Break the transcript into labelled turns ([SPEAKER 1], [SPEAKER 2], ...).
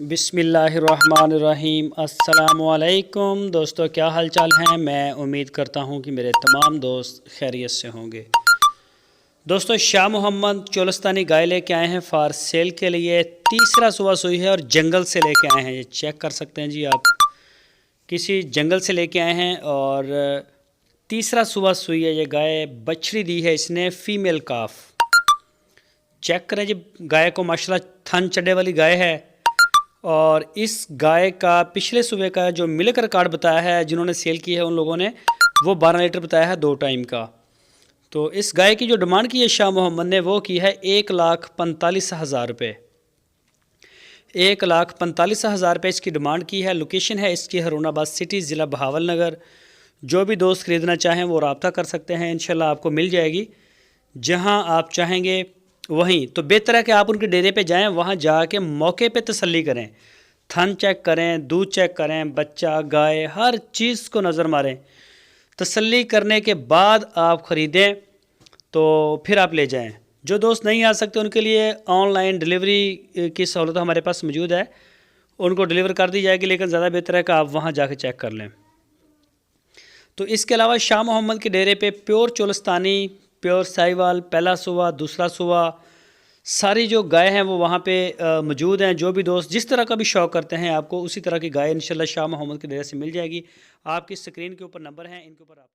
[SPEAKER 1] बिस्मिल्लाहिर्रहमानिर्रहीम। अस्सलामुअलैकुम दोस्तों, क्या हाल चाल हैं। मैं उम्मीद करता हूं कि मेरे तमाम दोस्त खैरियत से होंगे। दोस्तों, शाह मोहम्मद चोलस्तानी गाय लेके आए हैं फार सेल के लिए। तीसरा सुबह सुई है और जंगल से लेके आए हैं। ये चेक कर सकते हैं जी आप, किसी जंगल से लेके आए हैं और तीसरा सुबह सुई है। ये गाय बछड़ी दी है इसने, फीमेल काफ। चेक करें जी गाय को, माशाल्लाह थन चढ़े वाली गाय है। और इस गाय का पिछले सुबह का जो मिल्क रिकॉर्ड बताया है, जिन्होंने सेल की है उन लोगों ने, वो 12 लीटर बताया है 2 टाइम का। तो इस गाय की जो डिमांड की है शाह मोहम्मद ने, वो की है 1,45,000 रुपये। 1,45,000 रुपये इसकी डिमांड की है। लोकेशन है इसकी हारूनाबाद सिटी, ज़िला बहावल नगर। जो भी दोस्त ख़रीदना चाहें वो रब्ता कर सकते हैं, इंशाल्लाह आपको मिल जाएगी जहां आप चाहेंगे वहीं। तो बेहतर है कि आप उनके डेरे पे जाएं, वहाँ जाके मौके पे तसल्ली करें, थन चेक करें, दूध चेक करें, बच्चा गाय हर चीज़ को नज़र मारें। तसल्ली करने के बाद आप ख़रीदें तो फिर आप ले जाएं। जो दोस्त नहीं आ सकते उनके लिए ऑनलाइन डिलीवरी की सहूलत हमारे पास मौजूद है, उनको डिलीवर कर दी जाएगी। लेकिन ज़्यादा बेहतर है कि आप वहाँ जाके चेक कर लें। तो इसके अलावा शाह मोहम्मद के डेरे पे प्योर चोलस्तानी, प्योर साहिवाल, पहला सुबह, दूसरा सुबह, सारी जो गाय हैं वो वहाँ पे मौजूद हैं। जो भी दोस्त जिस तरह का भी शौक़ करते हैं, आपको उसी तरह की गाय इंशाल्लाह शाह मोहम्मद के डेरे से मिल जाएगी। आपकी स्क्रीन के ऊपर नंबर हैं, इनके ऊपर आप